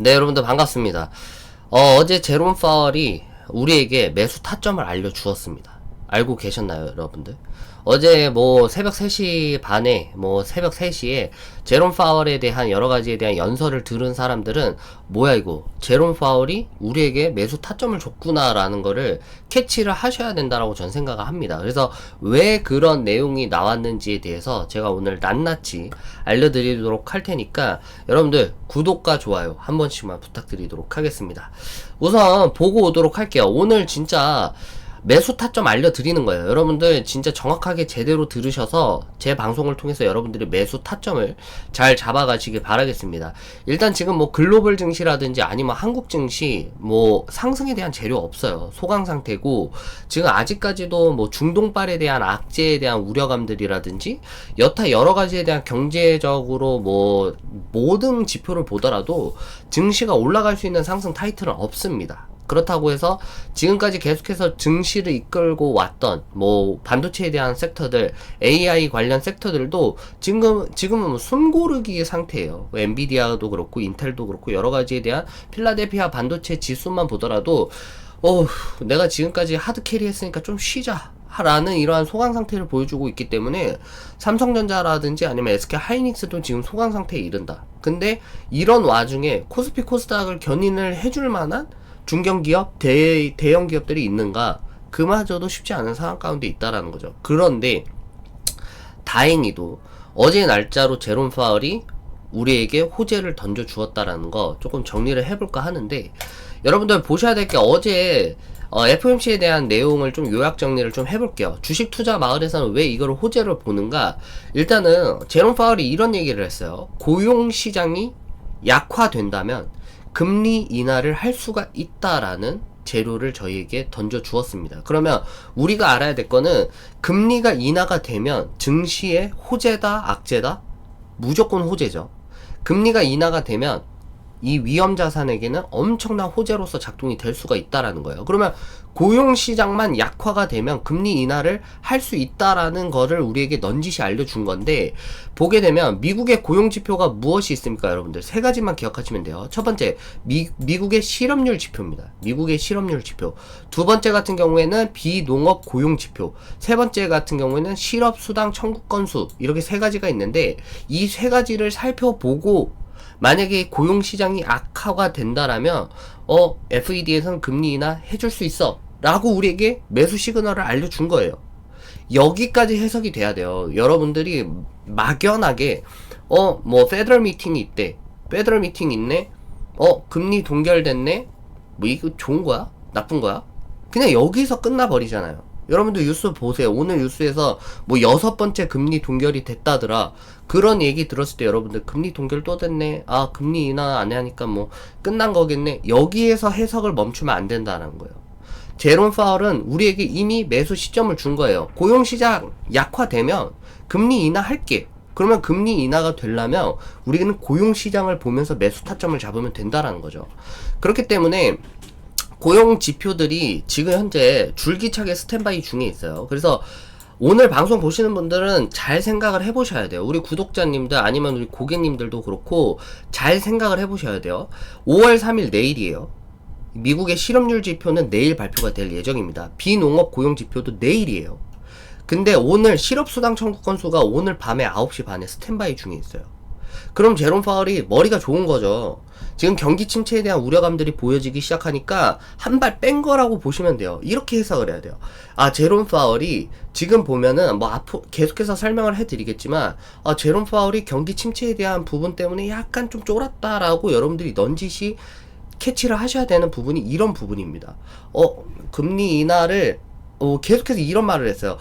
네, 여러분들 반갑습니다. 어제 제롬 파월이 우리에게 매수 타점을 알려주었습니다. 알고 계셨나요, 여러분들? 어제 뭐 새벽 3시 반에 새벽 3시에 제롬 파월에 대한 여러 가지에 대한 연설을 들은 사람들은 뭐야 이거 제롬 파월이 우리에게 매수 타점을 줬구나라는 거를 캐치를 하셔야 된다라고 전 생각을 합니다. 그래서 왜 그런 내용이 나왔는지에 대해서 제가 오늘 낱낱이 알려드리도록 할 테니까 여러분들 구독과 좋아요 한 번씩만 부탁드리도록 하겠습니다. 우선 보고 오도록 할게요. 오늘 진짜 매수 타점 알려드리는 거예요. 여러분들 진짜 정확하게 제대로 들으셔서 제 방송을 통해서 여러분들이 매수 타점을 잘 잡아가시길 바라겠습니다. 일단 지금 뭐 글로벌 증시라든지 아니면 한국 증시 뭐 상승에 대한 재료 없어요. 소강 상태고 지금 아직까지도 뭐 중동발에 대한 악재에 대한 우려감들이라든지 여타 여러 가지에 대한 경제적으로 뭐 모든 지표를 보더라도 증시가 올라갈 수 있는 상승 타이틀은 없습니다. 그렇다고 해서 지금까지 계속해서 증시를 이끌고 왔던 뭐 반도체에 대한 섹터들, AI 관련 섹터들도 지금은 뭐 숨고르기 상태예요. 뭐 엔비디아도 그렇고 인텔도 그렇고 여러 가지에 대한 필라델피아 반도체 지수만 보더라도 내가 지금까지 하드 캐리 했으니까 좀 쉬자. 라는 이러한 소강 상태를 보여주고 있기 때문에 삼성전자라든지 아니면 SK 하이닉스도 지금 소강 상태에 이른다. 근데 이런 와중에 코스피 코스닥을 견인을 해줄 만한 중견기업, 대형 기업들이 있는가? 그마저도 쉽지 않은 상황 가운데 있다라는 거죠. 그런데 다행히도 어제 날짜로 제롬 파월이 우리에게 호재를 던져 주었다라는 거 조금 정리를 해볼까 하는데 여러분들 보셔야 될 게 어제 FOMC에 대한 내용을 좀 요약 정리를 좀 해볼게요. 주식 투자 마을에서는 왜 이걸 호재를 보는가? 일단은 제롬 파월이 이런 얘기를 했어요. 고용 시장이 약화된다면 금리 인하를 할 수가 있다라는 재료를 저희에게 던져 주었습니다. 그러면 우리가 알아야 될 거는 금리가 인하가 되면 증시의 호재다 악재다? 무조건 호재죠. 금리가 인하가 되면 이 위험 자산에게는 엄청난 호재로서 작동이 될 수가 있다라는 거예요. 그러면 고용시장만 약화가 되면 금리 인하를 할 수 있다라는 거를 우리에게 넌지시 알려준 건데 보게 되면 미국의 고용지표가 무엇이 있습니까? 여러분들 세 가지만 기억하시면 돼요. 첫 번째 미국의 실업률 지표입니다. 미국의 실업률 지표. 두 번째 같은 경우에는 비농업 고용지표. 세 번째 같은 경우에는 실업수당 청구 건수. 이렇게 세 가지가 있는데 이 세 가지를 살펴보고 만약에 고용시장이 악화가 된다라면 FED에서는 금리 인하 해줄 수 있어 라고 우리에게 매수 시그널을 알려준 거예요. 여기까지 해석이 돼야 돼요. 여러분들이 막연하게 뭐 페더럴 미팅이 있대, 페더럴 미팅 있네, 금리 동결됐네, 뭐 이거 좋은 거야? 나쁜 거야? 그냥 여기서 끝나버리잖아요. 여러분들 뉴스 보세요. 오늘 뉴스에서 뭐 6번째 금리 동결이 됐다더라. 그런 얘기 들었을 때 여러분들 금리 동결 또 됐네. 아, 금리 인하 안 하니까 뭐 끝난 거겠네. 여기에서 해석을 멈추면 안 된다는 거예요. 제롬 파월은 우리에게 이미 매수 시점을 준 거예요. 고용시장 약화되면 금리 인하 할게. 그러면 금리 인하가 되려면 우리는 고용시장을 보면서 매수 타점을 잡으면 된다라는 거죠. 그렇기 때문에 고용 지표들이 지금 현재 줄기차게 스탠바이 중에 있어요. 그래서 오늘 방송 보시는 분들은 잘 생각을 해보셔야 돼요. 우리 구독자님들 아니면 우리 고객님들도 그렇고 잘 생각을 해보셔야 돼요. 5월 3일 내일이에요. 미국의 실업률 지표는 내일 발표가 될 예정입니다. 비농업 고용 지표도 내일이에요. 근데 오늘 실업수당 청구 건수가 오늘 밤에 9시 반에 스탠바이 중에 있어요. 그럼 제롬 파월이 머리가 좋은 거죠. 지금 경기 침체에 대한 우려감들이 보여지기 시작하니까 한 발 뺀 거라고 보시면 돼요. 이렇게 해석을 해야 돼요. 아, 제롬 파월이 지금 보면은 뭐 앞으로 계속해서 설명을 해드리겠지만 제롬 파월이 경기 침체에 대한 부분 때문에 약간 좀 쫄았다라고 여러분들이 넌지시 캐치를 하셔야 되는 부분이 이런 부분입니다. 금리 인하를 계속해서 이런 말을 했어요.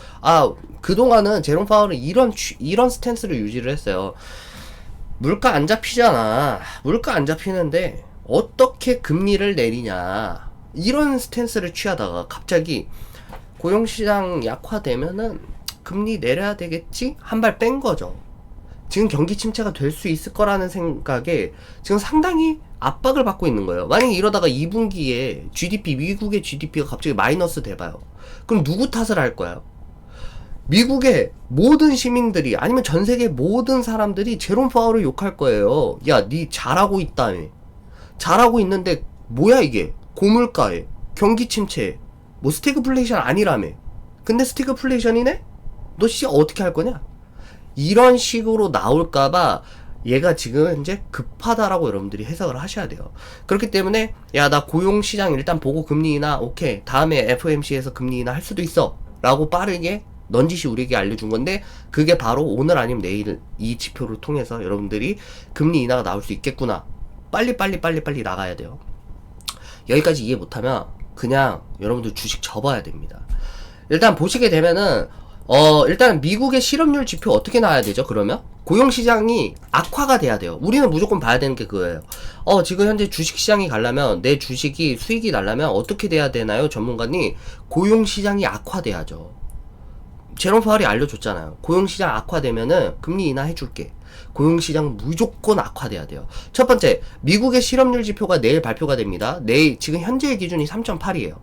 그동안은 제롬 파월은 이런 스탠스를 유지를 했어요. 물가 안 잡히잖아. 물가 안 잡히는데 어떻게 금리를 내리냐. 이런 스탠스를 취하다가 갑자기 고용시장 약화되면은 금리 내려야 되겠지? 한 발 뺀 거죠. 지금 경기 침체가 될 수 있을 거라는 생각에 지금 상당히 압박을 받고 있는 거예요. 만약에 이러다가 2분기에 미국의 GDP가 갑자기 마이너스 돼봐요. 그럼 누구 탓을 할 거야? 미국의 모든 시민들이 아니면 전 세계 모든 사람들이 제롬 파월을 욕할 거예요. 야, 니 잘하고 있다며. 잘하고 있는데 뭐야 이게 고물가에 경기 침체에 뭐 스태그플레이션 아니라며. 근데 스태그플레이션이네? 너 씨 어떻게 할 거냐? 이런 식으로 나올까봐 얘가 지금 현재 급하다라고 여러분들이 해석을 하셔야 돼요. 그렇기 때문에 야 나 고용시장 일단 보고 금리 인하 오케이 다음에 FOMC에서 금리 인하 할 수도 있어 라고 빠르게 넌지시 우리에게 알려준 건데 그게 바로 오늘 아니면 내일 이 지표를 통해서 여러분들이 금리 인하가 나올 수 있겠구나. 빨리 나가야 돼요. 여기까지 이해 못하면 그냥 여러분들 주식 접어야 됩니다. 일단 보시게 되면은 일단 미국의 실업률 지표 어떻게 나와야 되죠? 그러면 고용시장이 악화가 돼야 돼요. 우리는 무조건 봐야 되는 게 그거예요. 지금 현재 주식시장이 가려면 내 주식이 수익이 나려면 어떻게 돼야 되나요? 전문가님 고용시장이 악화돼야죠. 제롬 파월이 알려줬잖아요. 고용시장 악화되면은 금리 인하 해줄게. 고용시장 무조건 악화돼야 돼요. 첫 번째, 미국의 실업률 지표가 내일 발표가 됩니다. 내일 지금 현재의 기준이 3.8이에요.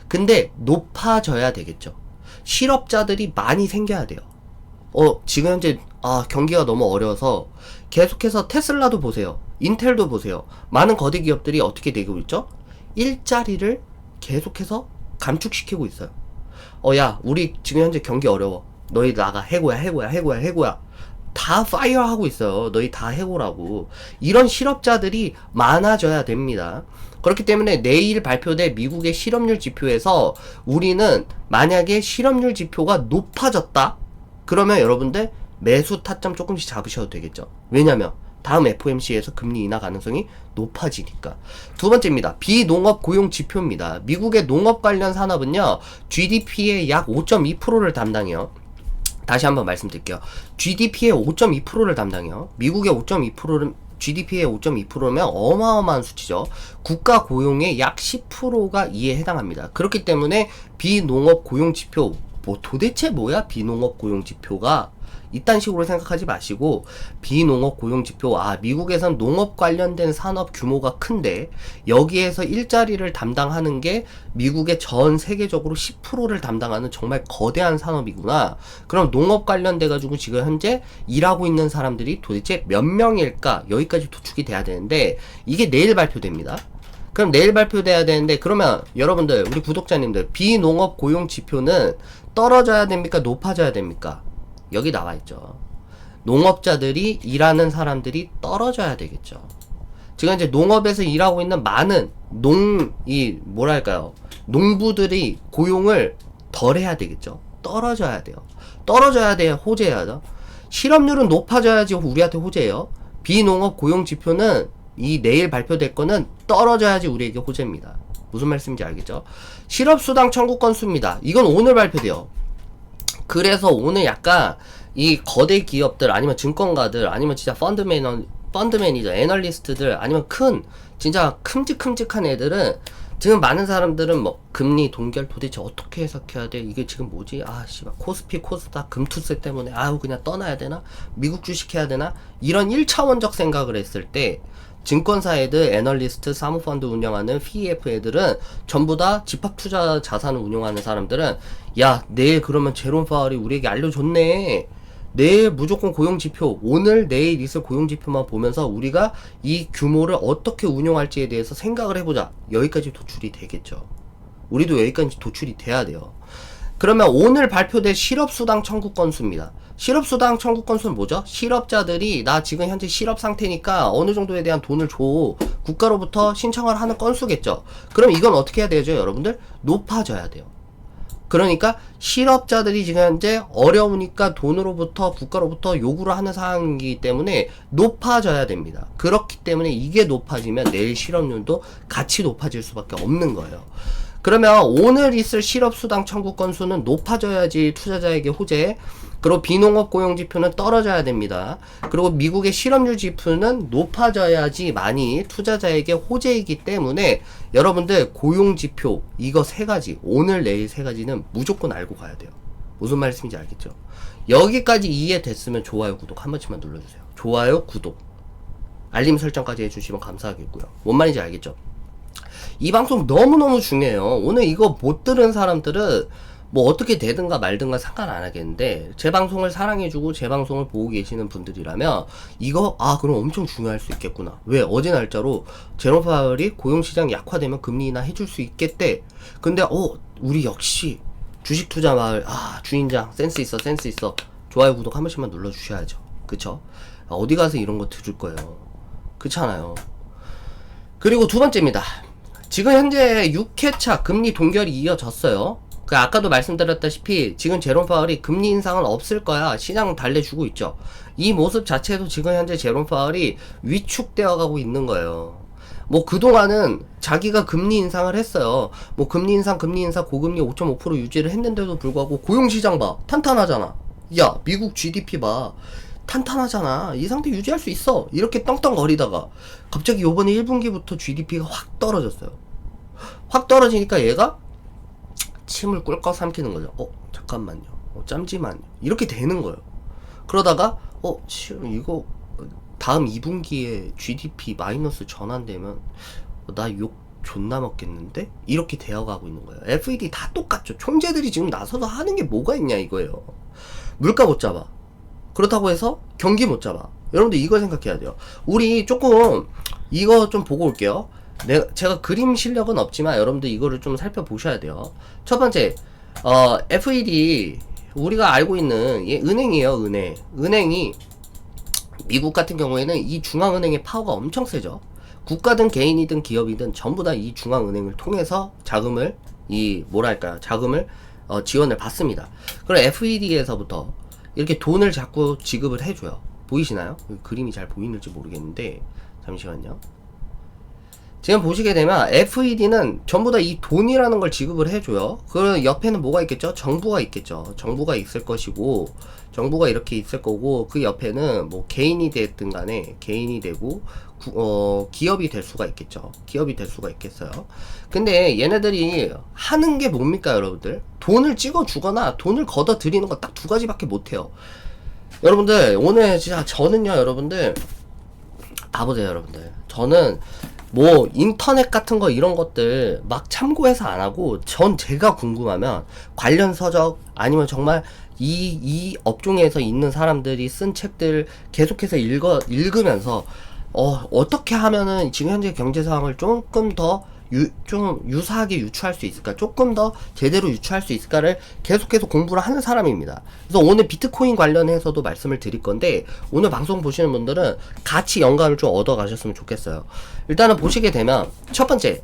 근데 높아져야 되겠죠. 실업자들이 많이 생겨야 돼요. 지금 현재 경기가 너무 어려워서 계속해서 테슬라도 보세요. 인텔도 보세요. 많은 거대 기업들이 어떻게 되고 있죠? 일자리를 계속해서 감축시키고 있어요. 야 우리 지금 현재 경기 어려워. 너희 나가 해고야. 다 파이어 하고 있어요. 너희 다 해고라고. 이런 실업자들이 많아져야 됩니다. 그렇기 때문에 내일 발표될 미국의 실업률 지표에서 우리는 만약에 실업률 지표가 높아졌다 그러면 여러분들 매수 타점 조금씩 잡으셔도 되겠죠. 왜냐면 다음 FOMC에서 금리 인하 가능성이 높아지니까. 두 번째입니다. 비농업 고용 지표입니다. 미국의 농업 관련 산업은요 GDP의 약 5.2%를 담당해요. 다시 한번 말씀드릴게요. GDP의 5.2%를 담당해요. 미국의 5.2%는 GDP의 5.2%면 어마어마한 수치죠. 국가 고용의 약 10%가 이에 해당합니다. 그렇기 때문에 비농업 고용 지표 뭐 도대체 뭐야 비농업 고용 지표가 이딴 식으로 생각하지 마시고 비농업 고용지표 미국에선 농업 관련된 산업 규모가 큰데 여기에서 일자리를 담당하는 게 미국의 전 세계적으로 10%를 담당하는 정말 거대한 산업이구나. 그럼 농업 관련돼 가지고 지금 현재 일하고 있는 사람들이 도대체 몇 명일까 여기까지 도축이 돼야 되는데 이게 내일 발표됩니다. 그럼 내일 발표돼야 되는데 그러면 여러분들 우리 구독자님들 비농업 고용 지표는 떨어져야 됩니까 높아져야 됩니까? 여기 나와 있죠. 농업자들이 일하는 사람들이 떨어져야 되겠죠. 지금 이제 농업에서 일하고 있는 많은 농부들이 고용을 덜 해야 되겠죠. 떨어져야 돼요. 떨어져야 돼야 호재야죠. 실업률은 높아져야지 우리한테 호재예요. 비농업 고용 지표는 이 내일 발표될 거는 떨어져야지 우리에게 호재입니다. 무슨 말씀인지 알겠죠? 실업수당 청구 건수입니다. 이건 오늘 발표돼요. 그래서 오늘 약간 이 거대 기업들 아니면 증권가들 아니면 진짜 펀드 매니저 애널리스트들 아니면 진짜 큼직큼직한 애들은 지금 많은 사람들은 뭐 금리 동결 도대체 어떻게 해석해야 돼? 이게 지금 뭐지? 씨발 코스피 코스닥 금투세 때문에 그냥 떠나야 되나? 미국 주식 해야 되나? 이런 1차원적 생각을 했을 때 증권사 애들, 애널리스트, 사모펀드 운영하는 PEF 애들은 전부 다 집합투자 자산을 운용하는 사람들은 야 내일 그러면 제롬 파월이 우리에게 알려줬네. 내일 무조건 고용지표 오늘 내일 있을 고용지표만 보면서 우리가 이 규모를 어떻게 운용할지에 대해서 생각을 해보자. 여기까지 도출이 되겠죠. 우리도 여기까지 도출이 돼야 돼요. 그러면 오늘 발표될 실업수당 청구 건수입니다. 실업수당 청구 건수는 뭐죠? 실업자들이 나 지금 현재 실업 상태니까 어느 정도에 대한 돈을 줘. 국가로부터 신청을 하는 건수겠죠. 그럼 이건 어떻게 해야 되죠, 여러분들? 높아져야 돼요. 그러니까 실업자들이 지금 현재 어려우니까 돈으로부터 국가로부터 요구를 하는 상황이기 때문에 높아져야 됩니다. 그렇기 때문에 이게 높아지면 내일 실업률도 같이 높아질 수밖에 없는 거예요. 그러면 오늘 있을 실업수당 청구 건수는 높아져야지 투자자에게 호재. 그리고 비농업 고용지표는 떨어져야 됩니다. 그리고 미국의 실업률 지표는 높아져야지 많이 투자자에게 호재이기 때문에 여러분들 고용지표 이거 세 가지 오늘 내일 세 가지는 무조건 알고 가야 돼요. 무슨 말씀인지 알겠죠? 여기까지 이해됐으면 좋아요 구독 한 번씩만 눌러주세요. 좋아요 구독 알림 설정까지 해주시면 감사하겠고요. 뭔 말인지 알겠죠? 이 방송 너무너무 중요해요. 오늘 이거 못 들은 사람들은 뭐 어떻게 되든가 말든가 상관 안 하겠는데, 제 방송을 사랑해주고 제 방송을 보고 계시는 분들이라면 이거 그럼 엄청 중요할 수 있겠구나. 왜? 어제 날짜로 제롬 파월이 고용시장 약화되면 금리 인하 해줄 수 있겠대. 근데 우리 역시 주식 투자 마을 주인장 센스 있어 센스 있어. 좋아요 구독 한 번씩만 눌러주셔야죠. 그쵸? 어디 가서 이런 거 들을 거예요. 그렇잖아요. 그리고 두 번째입니다. 지금 현재 6회차 금리 동결이 이어졌어요. 아까도 말씀드렸다시피 지금 제롬 파월이 금리 인상은 없을 거야. 시장 달래주고 있죠. 이 모습 자체도 지금 현재 제롬 파월이 위축되어 가고 있는 거예요. 뭐 그동안은 자기가 금리 인상을 했어요. 뭐 금리 인상 고금리 5.5% 유지를 했는데도 불구하고 고용시장 봐. 탄탄하잖아. 야, 미국 GDP 봐. 탄탄하잖아. 이 상태 유지할 수 있어. 이렇게 떵떵거리다가 갑자기 요번에 1분기부터 GDP가 확 떨어졌어요. 확 떨어지니까 얘가 침을 꿀꺽 삼키는 거죠. 잠깐만요. 짬지만요. 이렇게 되는 거예요. 그러다가 이거 다음 2분기에 GDP 마이너스 전환되면 나 욕 존나 먹겠는데? 이렇게 되어가고 있는 거예요. FED 다 똑같죠. 총재들이 지금 나서서 하는 게 뭐가 있냐 이거예요. 물가 못 잡아. 그렇다고 해서 경기 못 잡아. 여러분들 이걸 생각해야 돼요. 우리 조금 이거 좀 보고 올게요. 제가 그림 실력은 없지만 여러분들 이거를 좀 살펴보셔야 돼요. 첫 번째, FED 우리가 알고 있는 은행이에요. 은행이 미국 같은 경우에는 이 중앙은행의 파워가 엄청 세죠. 국가든 개인이든 기업이든 전부 다 이 중앙은행을 통해서 자금을 지원을 받습니다. 그럼 FED에서부터 이렇게 돈을 자꾸 지급을 해줘요. 보이시나요? 그림이 잘 보이는지 모르겠는데 잠시만요. 지금 보시게 되면 FED는 전부 다 이 돈이라는 걸 지급을 해줘요. 그 옆에는 뭐가 있겠죠? 정부가 있겠죠. 정부가 있을 것이고, 정부가 이렇게 있을 거고, 그 옆에는 뭐 개인이 됐든 간에 개인이 되고 기업이 될 수가 있겠죠. 기업이 될 수가 있겠어요. 근데 얘네들이 하는 게 뭡니까 여러분들? 돈을 찍어 주거나 돈을 걷어 들이는 거 딱 두 가지밖에 못 해요. 여러분들 오늘 진짜 저는요 여러분들 봐보세요. 여러분들 저는 뭐 인터넷 같은 거 이런 것들 막 참고해서 안 하고, 제가 궁금하면 관련 서적 아니면 정말 이 업종에서 있는 사람들이 쓴 책들 계속해서 읽으면서 어떻게 하면은 지금 현재 경제 상황을 조금 더 좀 유사하게 유추할 수 있을까, 조금 더 제대로 유추할 수 있을까를 계속해서 공부를 하는 사람입니다. 그래서 오늘 비트코인 관련해서도 말씀을 드릴 건데, 오늘 방송 보시는 분들은 같이 영감을 좀 얻어 가셨으면 좋겠어요. 일단은 보시게 되면 첫 번째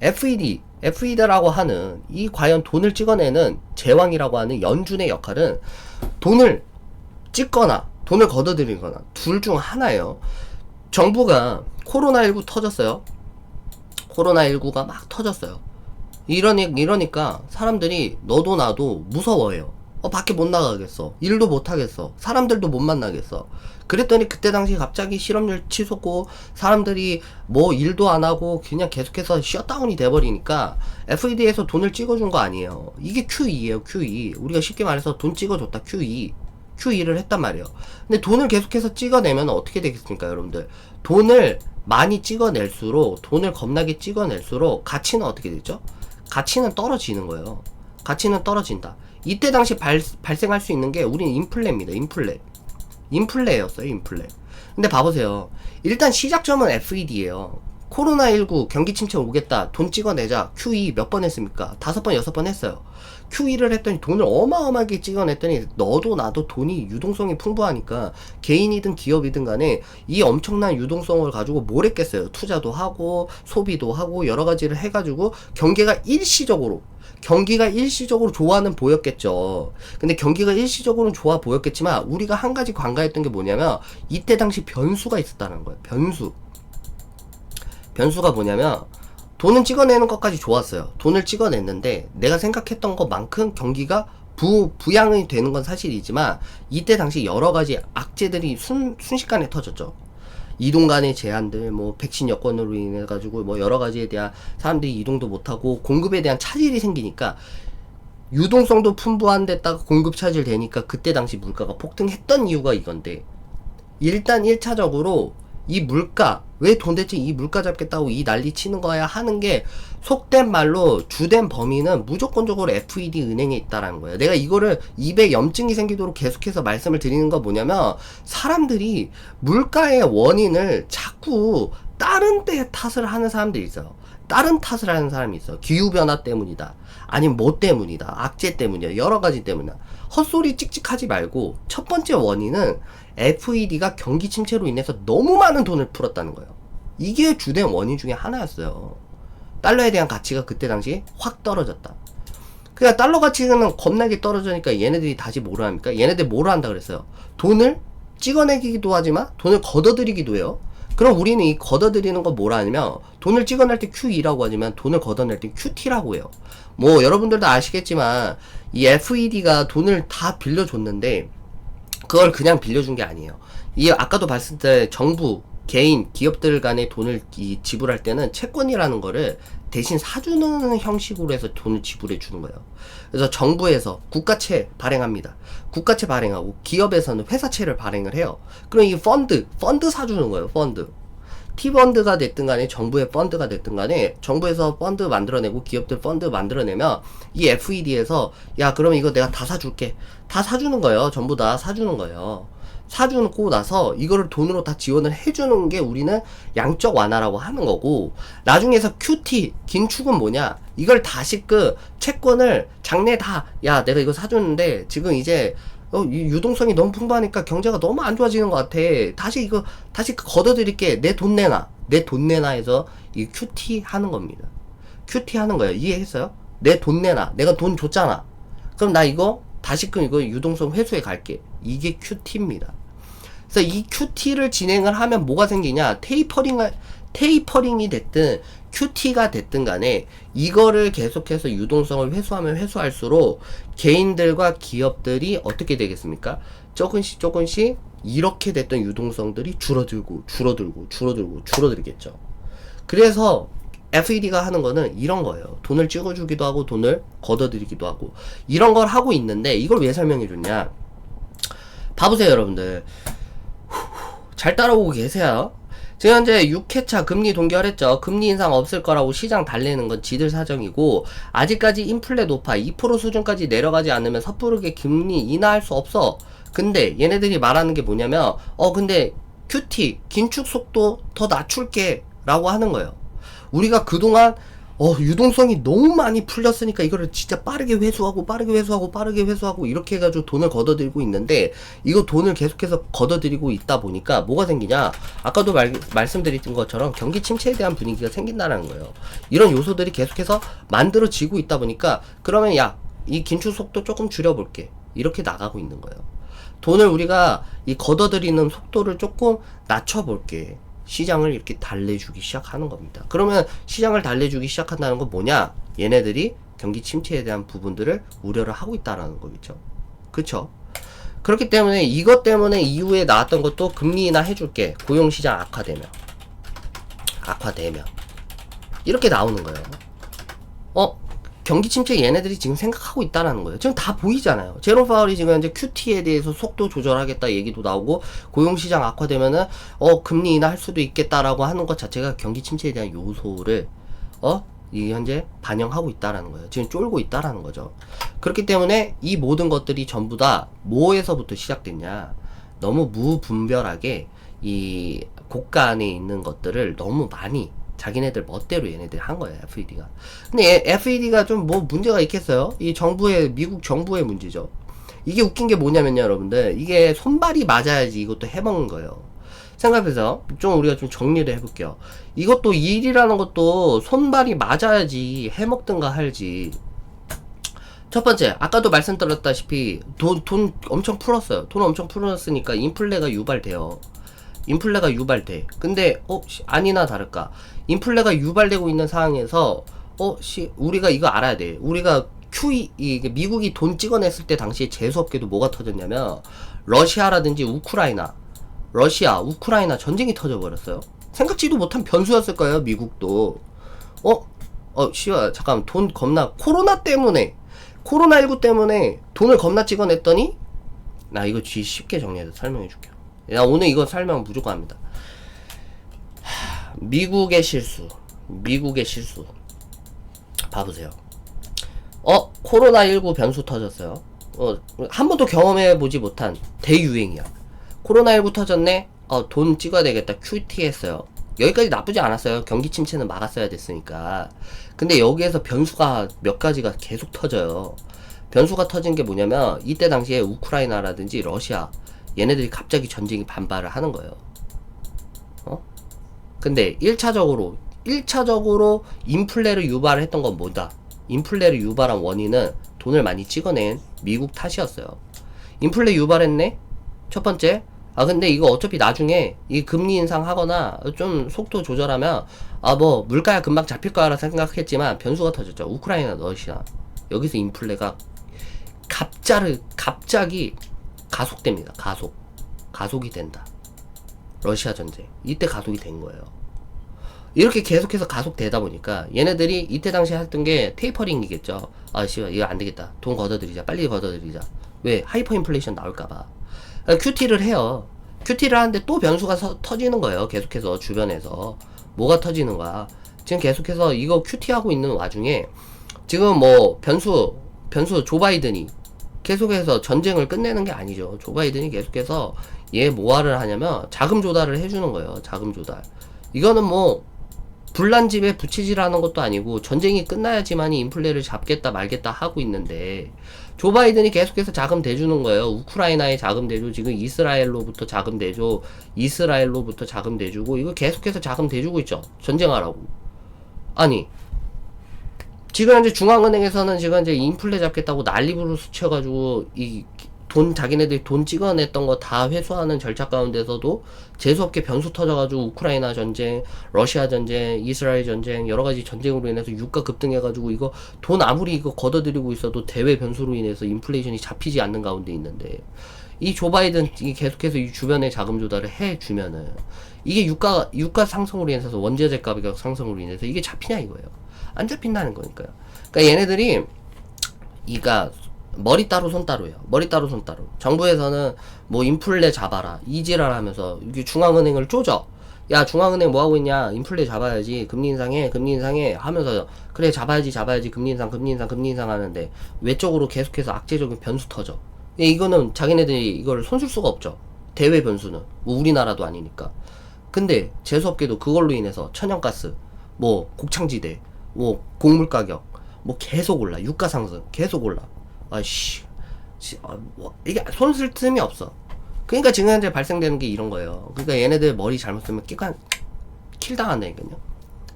FED라고 하는 이 과연 돈을 찍어내는 제왕이라고 하는 연준의 역할은 돈을 찍거나 돈을 걷어들이거나 둘 중 하나예요. 정부가 코로나19 터졌어요. 코로나19가 막 터졌어요. 이러니까 사람들이 너도 나도 무서워해요. 밖에 못 나가겠어. 일도 못 하겠어. 사람들도 못 만나겠어. 그랬더니 그때 당시 갑자기 실업률 치솟고 사람들이 뭐 일도 안 하고 그냥 계속해서 셧다운이 돼버리니까 FED에서 돈을 찍어준 거 아니에요. 이게 QE예요. QE. 우리가 쉽게 말해서 돈 찍어줬다. QE를 했단 말이에요. 근데 돈을 계속해서 찍어내면 어떻게 되겠습니까 여러분들? 돈을 많이 찍어낼수록, 돈을 겁나게 찍어낼수록 가치는 어떻게 되죠? 가치는 떨어지는 거예요. 가치는 떨어진다. 이때 당시 발생할 수 있는 게 우리는 인플레입니다. 인플레였어요. 인플레. 근데 봐보세요. 일단 시작점은 FED예요. 코로나19 경기 침체 오겠다. 돈 찍어내자. QE 몇 번 했습니까? 5번, 6번 했어요. QE를 했더니 돈을 어마어마하게 찍어냈더니 너도 나도 돈이 유동성이 풍부하니까 개인이든 기업이든 간에 이 엄청난 유동성을 가지고 뭘 했겠어요. 투자도 하고 소비도 하고 여러 가지를 해가지고 경기가 일시적으로 좋아는 보였겠죠. 근데 경기가 일시적으로는 좋아 보였겠지만 우리가 한 가지 관가했던 게 뭐냐면 이때 당시 변수가 있었다는 거예요. 변수가 뭐냐면 돈은 찍어내는 것까지 좋았어요. 돈을 찍어냈는데 내가 생각했던 것만큼 경기가 부양이 되는 건 사실이지만 이때 당시 여러 가지 악재들이 순식간에 터졌죠. 이동 간의 제한들, 뭐 백신 여건으로 인해 가지고 뭐 여러 가지에 대한 사람들이 이동도 못하고 공급에 대한 차질이 생기니까 유동성도 풍부한 데다가 공급 차질 되니까 그때 당시 물가가 폭등했던 이유가 이건데, 일단 1차적으로 이 물가, 왜 도대체 이 물가 잡겠다고 이 난리 치는 거야 하는 게 속된 말로 주된 범인은 무조건적으로 FED 은행에 있다라는 거예요. 내가 이거를 입에 염증이 생기도록 계속해서 말씀을 드리는 거 뭐냐면, 사람들이 물가의 원인을 자꾸 다른 데 탓을 하는 사람들이 있어요. 다른 탓을 하는 사람이 있어. 기후변화 때문이다. 아니면 뭐 때문이다. 악재 때문이야. 여러 가지 때문이야. 헛소리 찍찍하지 말고, 첫 번째 원인은 FED가 경기 침체로 인해서 너무 많은 돈을 풀었다는 거예요. 이게 주된 원인 중에 하나였어요. 달러에 대한 가치가 그때 당시 확 떨어졌다. 그냥 달러 가치는 겁나게 떨어지니까 얘네들이 다시 뭐를 합니까? 얘네들 뭐를 한다 그랬어요? 돈을 찍어내기도 하지만 돈을 걷어들이기도 해요. 그럼 우리는 이 걷어들이는 거 뭐라 하냐면, 돈을 찍어낼 때 QE라고 하지만 돈을 걷어낼 때 QT라고 해요. 뭐 여러분들도 아시겠지만 이 FED가 돈을 다 빌려줬는데 그걸 그냥 빌려준 게 아니에요. 이 아까도 말씀드린 정부, 개인, 기업들 간의 돈을 지불할 때는 채권이라는 거를 대신 사주는 형식으로 해서 돈을 지불해 주는 거예요. 그래서 정부에서 국가채 발행합니다. 국가채 발행하고 기업에서는 회사채를 발행을 해요. 그럼 이 펀드 사주는 거예요. 펀드. T펀드가 됐든 간에 정부의 펀드가 됐든 간에 정부에서 펀드 만들어내고 기업들 펀드 만들어내면 이 FED에서 야 그럼 이거 내가 다 사줄게. 다 사주는 거예요. 전부 다 사주는 거예요. 사주고 나서 이거를 돈으로 다 지원을 해주는 게 우리는 양적 완화라고 하는 거고, 나중에서 QT, 긴축은 뭐냐? 이걸 다시 그 채권을 장래 다, 야, 내가 이거 사줬는데 지금 이제 이 유동성이 너무 풍부하니까 경제가 너무 안 좋아지는 것 같아. 다시 걷어들일게. 내 돈 내놔. 내 돈 내놔 해서 이 QT 하는 겁니다. QT 하는 거예요. 이해했어요? 내 돈 내놔. 내가 돈 줬잖아. 그럼 나 이거 다시금 이거 유동성 회수해 갈게. 이게 QT입니다. 그래서 이 QT를 진행을 하면 뭐가 생기냐? 테이퍼링이 됐든 QT가 됐든 간에 이거를 계속해서 유동성을 회수하면 회수할수록 개인들과 기업들이 어떻게 되겠습니까? 조금씩 이렇게 됐던 유동성들이 줄어들겠죠. 그래서 FED가 하는 거는 이런 거예요. 돈을 찍어주기도 하고 돈을 걷어들이기도 하고 이런 걸 하고 있는데, 이걸 왜 설명해 줬냐? 봐보세요 여러분들. 잘 따라오고 계세요? 지금 현재 6회차 금리 동결했죠. 금리 인상 없을 거라고 시장 달래는 건 지들 사정이고, 아직까지 인플레 높아 2% 수준까지 내려가지 않으면 섣부르게 금리 인하할 수 없어. 근데 얘네들이 말하는 게 뭐냐면 근데 QT 긴축 속도 더 낮출게 라고 하는 거예요. 우리가 그동안 유동성이 너무 많이 풀렸으니까 이거를 진짜 빠르게 회수하고 이렇게 해가지고 돈을 걷어들이고 있는데, 이거 돈을 계속해서 걷어들이고 있다 보니까 뭐가 생기냐? 아까도 말씀드린 것처럼 경기 침체에 대한 분위기가 생긴다는 거예요. 이런 요소들이 계속해서 만들어지고 있다 보니까, 그러면 이 긴축 속도 조금 줄여볼게. 이렇게 나가고 있는 거예요. 돈을 우리가 이 걷어들이는 속도를 조금 낮춰볼게. 시장을 이렇게 달래주기 시작하는 겁니다. 그러면 시장을 달래주기 시작한다는 건 뭐냐? 얘네들이 경기 침체에 대한 부분들을 우려를 하고 있다라는 거겠죠. 그쵸? 그렇기 때문에 이것 때문에 이후에 나왔던 것도 금리 인하 해줄게. 고용시장 악화되면 이렇게 나오는 거예요. 경기 침체 얘네들이 지금 생각하고 있다라는 거예요. 지금 다 보이잖아요. 제롬 파월이 지금 현재 QT에 대해서 속도 조절하겠다 얘기도 나오고, 고용시장 악화되면은 금리 인하할 수도 있겠다라고 하는 것 자체가 경기 침체에 대한 요소를 이 현재 반영하고 있다라는 거예요. 지금 쫄고 있다라는 거죠. 그렇기 때문에 이 모든 것들이 전부 다 뭐에서부터 시작됐냐? 너무 무분별하게 이 고가 안에 있는 것들을 너무 많이 자기네들 멋대로 얘네들이 한 거예요, FED가. 근데 FED가 좀 뭐 문제가 있겠어요? 미국 정부의 문제죠. 이게 웃긴 게 뭐냐면요, 여러분들. 이게 손발이 맞아야지 이것도 해먹는 거예요. 생각해서 좀 우리가 좀 정리를 해볼게요. 이것도 일이라는 것도 손발이 맞아야지 해먹든가 할지. 첫 번째, 아까도 말씀드렸다시피 돈 엄청 풀었어요. 돈 엄청 풀었으니까 인플레가 유발돼요. 근데 아니나 다를까, 인플레가 유발되고 있는 상황에서 우리가 이거 알아야 돼. 우리가 QE, 미국이 돈 찍어냈을 때 당시에 재수없게도 뭐가 터졌냐면, 러시아라든지 우크라이나 전쟁이 터져버렸어요. 생각지도 못한 변수였을 거예요. 미국도 잠깐, 돈 겁나, 코로나19 때문에 돈을 겁나 찍어냈더니, 나 이거 쉽게 정리해서 설명해 줄게요. 나 오늘 이거 설명 무조건 합니다. 미국의 실수. 미국의 실수. 봐보세요. 코로나19 변수 터졌어요. 한 번도 경험해보지 못한 대유행이야. 코로나19 터졌네? 돈 찍어야 되겠다. QT 했어요. 여기까지 나쁘지 않았어요. 경기 침체는 막았어야 됐으니까. 근데 여기에서 변수가 몇 가지가 계속 터져요. 변수가 터진 게 뭐냐면, 이때 당시에 우크라이나라든지 러시아, 얘네들이 갑자기 전쟁이 반발을 하는 거예요. 근데 1차적으로 인플레를 유발을 했던 건 뭐다? 인플레를 유발한 원인은 돈을 많이 찍어낸 미국 탓이었어요. 인플레 유발했네? 첫 번째. 근데 이거 어차피 나중에 이 금리 인상하거나 좀 속도 조절하면 뭐 물가야 금방 잡힐 거라 생각했지만 변수가 터졌죠. 우크라이나, 러시아. 여기서 인플레가 갑자기 가속됩니다. 가속이 된다. 러시아 전쟁. 이때 가속이 된 거예요. 이렇게 계속해서 가속되다 보니까 얘네들이 이때 당시에 했던 게 테이퍼링이겠죠. 씨발 이거 안 되겠다. 돈 걷어들이자. 빨리 걷어들이자. 왜? 하이퍼 인플레이션 나올까봐. QT를 해요. QT를 하는데 또 변수가 터지는 거예요. 계속해서 주변에서. 뭐가 터지는 거야? 지금 계속해서 이거 QT하고 있는 와중에 지금 뭐 변수 조 바이든이 계속해서 전쟁을 끝내는 게 아니죠. 조 바이든이 계속해서 얘 뭐하를 하냐면 자금 조달을 해주는 거예요. 자금 조달. 이거는 뭐 불난 집에 부치지라는 것도 아니고 전쟁이 끝나야지만이 인플레를 잡겠다 말겠다 하고 있는데 조 바이든이 계속해서 자금 대주는 거예요. 우크라이나에 자금 대줘. 지금 이스라엘로부터 자금 대줘. 이스라엘로부터 자금 대주고 이거 계속해서 자금 대주고 있죠. 전쟁하라고. 아니 지금 현재 중앙은행에서는 지금 이제 인플레 잡겠다고 난리부르스 쳐가지고 자기네들이 돈 찍어냈던 거 다 회수하는 절차 가운데서도 재수없게 변수 터져가지고 우크라이나 전쟁, 러시아 전쟁, 이스라엘 전쟁, 여러가지 전쟁으로 인해서 유가 급등해가지고 이거 돈 아무리 이거 걷어들이고 있어도 대외 변수로 인해서 인플레이션이 잡히지 않는 가운데 있는데 이 조 바이든이 계속해서 이 주변에 자금 조달을 해주면은 이게 유가 상승으로 인해서 원재재 가격 상승으로 인해서 이게 잡히냐 이거예요. 안 잡힌다는 거니까요. 그러니까 얘네들이 머리 따로 손 따로예요. 머리 따로 손 따로. 정부에서는 뭐 인플레 잡아라 이지랄 하면서 이게 중앙은행을 쪼져. 야 중앙은행 뭐 하고 있냐? 인플레 잡아야지. 금리 인상해 하면서 그래 잡아야지 금리 인상 하는데 외적으로 계속해서 악재적인 변수 터져. 이거는 자기네들이 이걸 손쓸 수가 없죠. 대외 변수는 뭐 우리나라도 아니니까. 근데 재수없게도 그걸로 인해서 천연가스, 뭐 곡창지대, 뭐 곡물 가격 뭐 계속 올라. 유가 상승 계속 올라. 이게 손 쓸 틈이 없어. 그러니까 지금 현재 발생되는 게 이런 거예요. 그러니까 얘네들 머리 잘못 쓰면 킬 당한다니까요.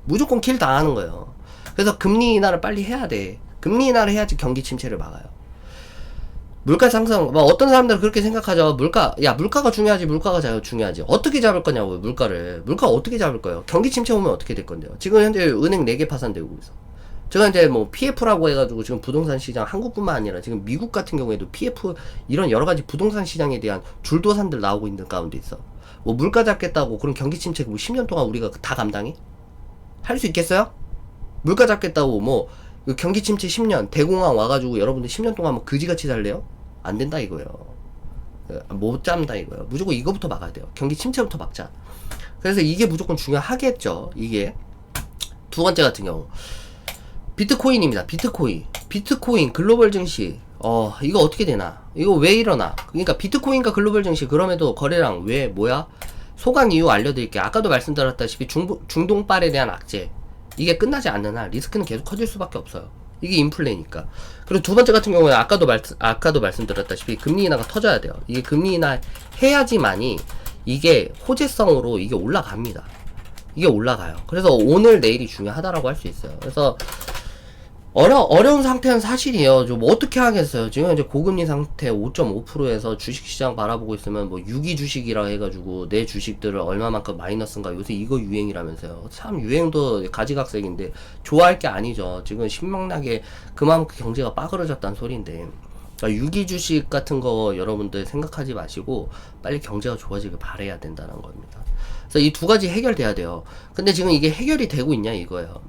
무조건 킬 당하는 거예요. 그래서 금리 인하를 빨리 해야 돼. 금리 인하를 해야지 경기 침체를 막아요. 물가 상승, 어떤 사람들은 그렇게 생각하죠. 물가가 중요하지, 물가가 중요하지. 어떻게 잡을 거냐고요, 물가를. 물가 어떻게 잡을 거예요? 경기 침체 오면 어떻게 될 건데요? 지금 현재 은행 4개 파산되고 있어. 제가 이제 뭐 PF라고 해가지고 지금 부동산 시장 한국뿐만 아니라 지금 미국 같은 경우에도 PF 이런 여러 가지 부동산 시장에 대한 줄도산들 나오고 있는 가운데 있어. 뭐 물가 잡겠다고 그런 경기 침체 뭐 10년 동안 우리가 다 감당해? 할 수 있겠어요? 물가 잡겠다고 뭐 경기 침체 10년 대공황 와가지고 여러분들 10년 동안 뭐 그지같이 살래요? 안 된다 이거예요. 못 잡는다 이거예요. 무조건 이거부터 막아야 돼요. 경기 침체부터 막자. 그래서 이게 무조건 중요하겠죠. 이게 두 번째 같은 경우 비트코인입니다. 비트코인 글로벌 증시 이거 어떻게 되나? 이거 왜 일어나? 그러니까 비트코인과 글로벌 증시 그럼에도 거래량 왜 뭐야? 소강 이유 알려드릴게요. 아까도 말씀드렸다시피 중동빨에 대한 악재 이게 끝나지 않는 한 리스크는 계속 커질 수밖에 없어요. 이게 인플레니까. 그리고 두 번째 같은 경우에 아까도 말씀드렸다시피 금리 인하가 터져야 돼요. 이게 금리 인하 해야지만이 이게 호재성으로 이게 올라갑니다. 이게 올라가요. 그래서 오늘 내일이 중요하다라고 할 수 있어요. 그래서 어려운 상태는 사실이에요. 좀 어떻게 하겠어요. 지금 이제 고금리 상태 5.5%에서 주식시장 바라보고 있으면 뭐 유기 주식이라 해가지고 내 주식들을 얼마만큼 마이너스인가 요새 이거 유행이라면서요. 참 유행도 가지각색인데 좋아할 게 아니죠. 지금 신명나게 그만큼 경제가 빠그러졌다는 소리인데 그러니까 유기 주식 같은 거 여러분들 생각하지 마시고 빨리 경제가 좋아지길 바라야 된다는 겁니다. 그래서 이 두 가지 해결돼야 돼요. 근데 지금 이게 해결이 되고 있냐 이거예요.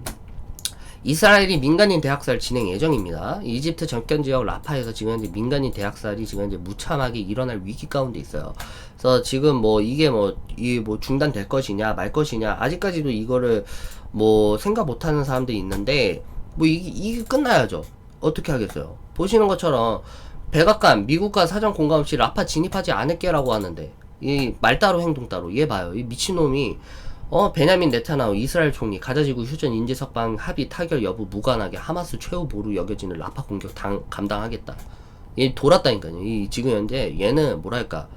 이스라엘이 민간인 대학살 진행 예정입니다. 이집트 접견 지역 라파에서 지금 현재 민간인 대학살이 지금 현재 무참하게 일어날 위기 가운데 있어요. 그래서 지금 뭐 이게 뭐 중단될 것이냐 말 것이냐 아직까지도 이거를 뭐 생각 못하는 사람들이 있는데 뭐 이게 끝나야죠. 어떻게 하겠어요? 보시는 것처럼 백악관 미국과 사전 공감 없이 라파 진입하지 않을게라고 하는데 이 말 따로 행동 따로 얘 봐요. 이 미친놈이 베냐민 네타냐후 이스라엘 총리 가자지구 휴전 인지석방 합의 타결 여부 무관하게 하마스 최후 보루 여겨지는 라파 공격 감당하겠다. 얘 돌았다니까요. 이 지금 현재 얘는 뭐랄까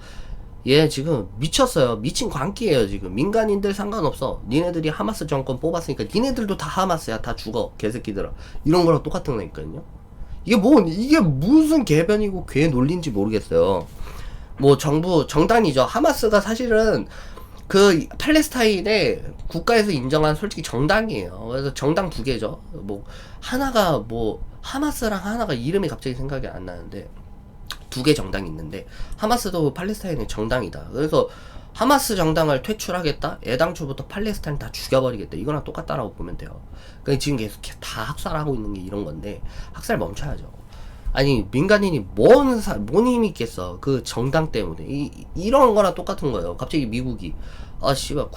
얘 지금 미쳤어요. 미친 광기예요. 지금 민간인들 상관없어. 니네들이 하마스 정권 뽑았으니까 니네들도 다 하마스야. 다 죽어 개새끼들아. 이런 거랑 똑같은 거니까요. 이게 무슨 개변이고 괴 논리인지 모르겠어요. 뭐 정당이죠. 하마스가 사실은 그 팔레스타인의 국가에서 인정한 솔직히 정당이에요. 그래서 정당 두 개죠. 뭐 하나가 뭐 하마스랑 하나가 이름이 갑자기 생각이 안 나는데 두 개 정당이 있는데 하마스도 팔레스타인의 정당이다. 그래서 하마스 정당을 퇴출하겠다. 애당초부터 팔레스타인 다 죽여버리겠다. 이거랑 똑같다라고 보면 돼요. 그러니까 지금 계속 다 학살하고 있는 게 이런 건데 학살 멈춰야죠. 아니 민간인이 뭔 힘이 있겠어. 그 정당 때문에 이런 거랑 똑같은 거예요. 갑자기 미국이 씨발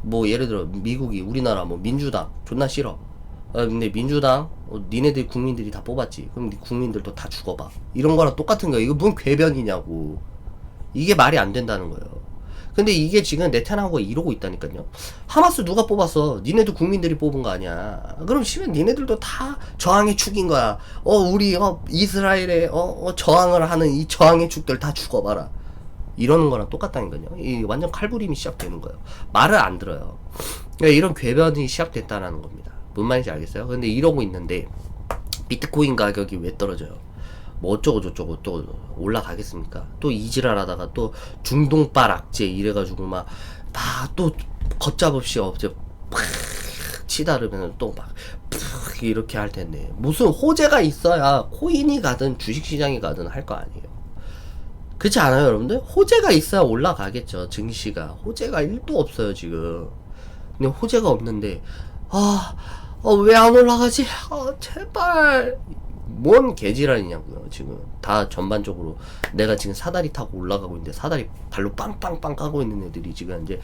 뭐 예를 들어 미국이 우리나라 뭐 민주당 존나 싫어. 근데 민주당 니네들 국민들이 다 뽑았지. 그럼 국민들도 다 죽어봐. 이런 거랑 똑같은 거예요. 이거 뭔 궤변이냐고. 이게 말이 안 된다는 거예요. 근데 이게 지금 네타냐후가 이러고 있다니까요. 하마스 누가 뽑았어? 니네도 국민들이 뽑은 거 아니야. 그럼 시면 니네들도 다 저항의 축인 거야. 우리 이스라엘에 저항을 하는 이 저항의 축들 다 죽어봐라. 이러는 거랑 똑같다니까요. 이 완전 칼부림이 시작되는 거예요. 말을 안 들어요. 그러니까 이런 궤변이 시작됐다라는 겁니다. 뭔 말인지 알겠어요? 근데 이러고 있는데 비트코인 가격이 왜 떨어져요? 뭐 어쩌고 저쩌고 또 올라가겠습니까? 또 이지랄하다가 또 중동발 악재 이래가지고 막 또 걷잡없이 팍 치다르면 또 막 이렇게 할 텐데 무슨 호재가 있어야 코인이 가든 주식시장이 가든 할 거 아니에요. 그렇지 않아요, 여러분들? 호재가 있어야 올라가겠죠. 증시가 호재가 1도 없어요 지금. 근데 호재가 없는데 왜 안 올라가지? 제발. 뭔 개지랄이냐고요. 지금 다 전반적으로 내가 지금 사다리 타고 올라가고 있는데 사다리 발로 빵빵빵 까고 있는 애들이 지금 이제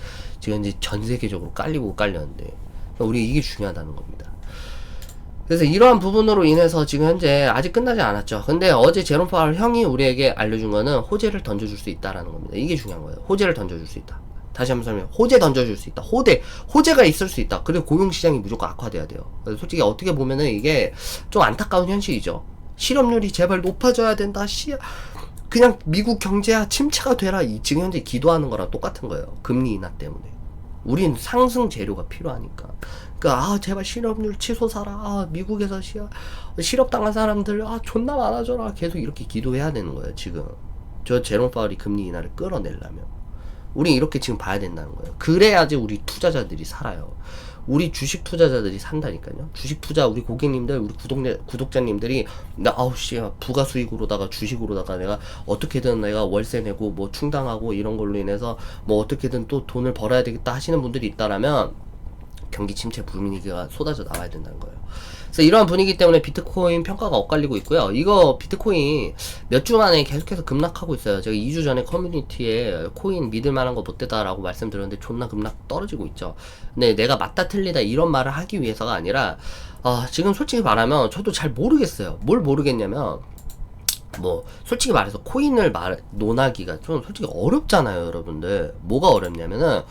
전 세계적으로 깔렸는데 우리 이게 중요하다는 겁니다. 그래서 이러한 부분으로 인해서 지금 현재 아직 끝나지 않았죠. 근데 어제 제롬 파월 형이 우리에게 알려준 거는 호재를 던져줄 수 있다라는 겁니다. 이게 중요한 거예요. 호재를 던져줄 수 있다. 다시 한번 설명. 호재 던져줄 수 있다. 호재가 있을 수 있다. 그리고 고용시장이 무조건 악화돼야 돼요. 그래서 솔직히 어떻게 보면은 이게 좀 안타까운 현실이죠. 실업률이 제발 높아져야 된다. 그냥 미국 경제야 침체가 되라. 지금 현재 기도하는 거랑 똑같은 거예요. 금리 인하 때문에. 우린 상승 재료가 필요하니까. 그러니까 제발 실업률 치솟아라. 미국에서 실업당한 사람들 존나 많아져라. 계속 이렇게 기도해야 되는 거예요. 지금 저 제롬 파월이 금리 인하를 끌어내려면. 우린 이렇게 지금 봐야 된다는 거예요. 그래야지 우리 투자자들이 살아요. 우리 주식 투자자들이 산다니까요. 주식 투자 우리 고객님들, 우리 구독자님들이 부가 수익으로다가 주식으로다가 내가 어떻게든 내가 월세 내고 뭐 충당하고 이런 걸로 인해서 뭐 어떻게든 또 돈을 벌어야 되겠다 하시는 분들이 있다라면 경기 침체 분위기가 쏟아져 나와야 된다는 거예요. 그래서 이러한 분위기 때문에 비트코인 평가가 엇갈리고 있고요. 이거 비트코인 몇 주 만에 계속해서 급락하고 있어요. 제가 2주 전에 커뮤니티에 코인 믿을 만한 거 못 되다라고 말씀드렸는데 존나 급락 떨어지고 있죠. 근데 내가 맞다 틀리다 이런 말을 하기 위해서가 아니라 지금 솔직히 말하면 저도 잘 모르겠어요. 뭘 모르겠냐면 뭐 솔직히 말해서 코인을 논하기가 좀 솔직히 어렵잖아요, 여러분들. 뭐가 어렵냐면은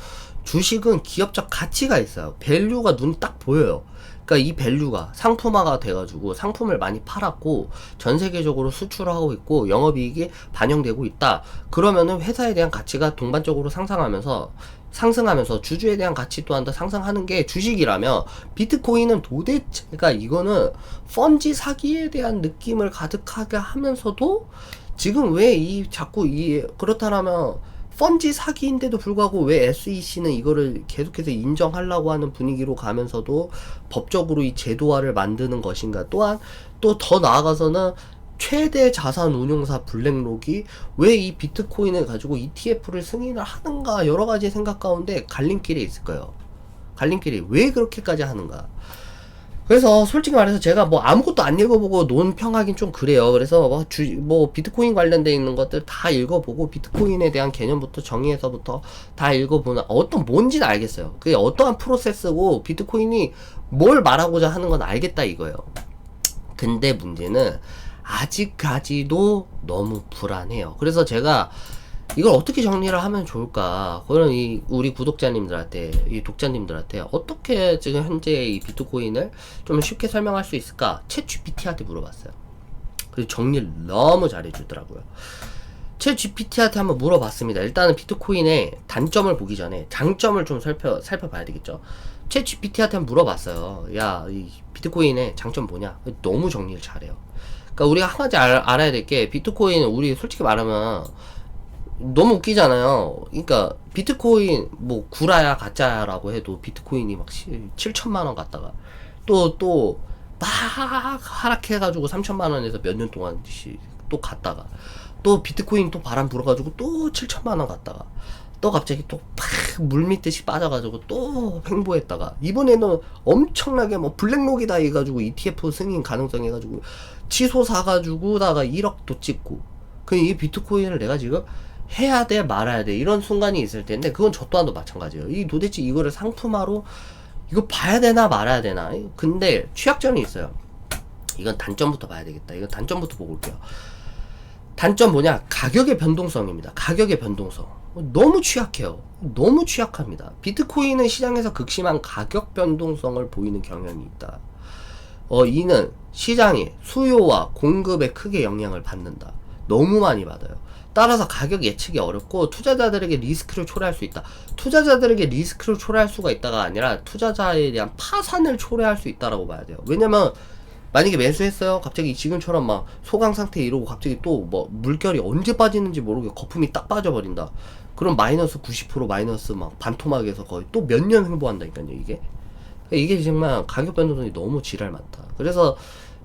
주식은 기업적 가치가 있어요. 밸류가 눈 딱 보여요. 그러니까 이 밸류가 상품화가 돼가지고 상품을 많이 팔았고 전 세계적으로 수출하고 있고 영업이익이 반영되고 있다. 그러면은 회사에 대한 가치가 동반적으로 상승하면서 주주에 대한 가치 또한 더 상승하는 게 주식이라면 비트코인은 도대체 그러니까 이거는 펀지 사기에 대한 느낌을 가득하게 하면서도 지금 왜 자꾸 그렇다라면 펀지 사기인데도 불구하고 왜 SEC는 이거를 계속해서 인정하려고 하는 분위기로 가면서도 법적으로 이 제도화를 만드는 것인가. 또한 또 더 나아가서는 최대 자산 운용사 블랙록이 왜 이 비트코인을 가지고 ETF를 승인을 하는가. 여러 가지 생각 가운데 갈림길에 있을 거예요. 갈림길이 왜 그렇게까지 하는가. 그래서 솔직히 말해서 제가 뭐 아무것도 안 읽어보고 논평하긴 좀 그래요. 그래서 뭐 비트코인 관련돼 있는 것들 다 읽어보고 비트코인에 대한 개념부터 정의에서부터 다 읽어보는 어떤 뭔지는 알겠어요. 그게 어떠한 프로세스고 비트코인이 뭘 말하고자 하는 건 알겠다 이거예요. 근데 문제는 아직까지도 너무 불안해요. 그래서 제가 이걸 어떻게 정리를 하면 좋을까? 그런 우리 구독자님들한테, 이 독자님들한테 어떻게 지금 현재 이 비트코인을 좀 쉽게 설명할 수 있을까? 챗GPT한테 물어봤어요. 그리고 정리를 너무 잘해주더라고요. 챗GPT한테 한번 물어봤습니다. 일단은 비트코인의 단점을 보기 전에 장점을 좀 살펴봐야 되겠죠. 챗GPT한테 한번 물어봤어요. 야, 이 비트코인의 장점 뭐냐? 너무 정리를 잘해요. 그러니까 우리가 한 가지 알아야 될 게 비트코인 우리 솔직히 말하면 너무 웃기잖아요. 그러니까 비트코인 뭐 구라야 가짜야라고 해도 비트코인이 막 7천만 원 갔다가 또 막 하락해가지고 3천만 원에서 몇 년 동안 또 갔다가 또 비트코인 또 바람 불어가지고 또 7천만 원 갔다가 또 갑자기 또 팍 물밀듯이 빠져가지고 또 횡보했다가 이번에는 엄청나게 뭐 블랙록이다 해가지고 ETF 승인 가능성 해가지고 취소 사가지고다가 1억도 찍고 그 이 비트코인을 내가 지금 해야 돼 말아야 돼 이런 순간이 있을 텐데 그건 저 또한도 마찬가지예요. 이 도대체 이거를 상품화로 이거 봐야 되나 말아야 되나. 근데 취약점이 있어요. 이건 단점부터 봐야 되겠다. 이건 단점부터 보고 올게요. 단점 뭐냐? 가격의 변동성입니다. 가격의 변동성 너무 취약해요. 너무 취약합니다. 비트코인은 시장에서 극심한 가격 변동성을 보이는 경향이 있다. 이는 시장이 수요와 공급에 크게 영향을 받는다. 너무 많이 받아요. 따라서 가격 예측이 어렵고 투자자들에게 리스크를 초래할 수 있다. 투자자들에게 리스크를 초래할 수가 있다가 아니라 투자자에 대한 파산을 초래할 수 있다라고 봐야 돼요. 왜냐면 만약에 매수했어요. 갑자기 지금처럼 막 소강 상태 이러고 갑자기 또 뭐 물결이 언제 빠지는지 모르게 거품이 딱 빠져버린다. 그럼 마이너스 90% 마이너스 막 반토막에서 거의 또 몇 년 횡보한다니까요. 이게 정말 가격 변동성이 너무 지랄 많다. 그래서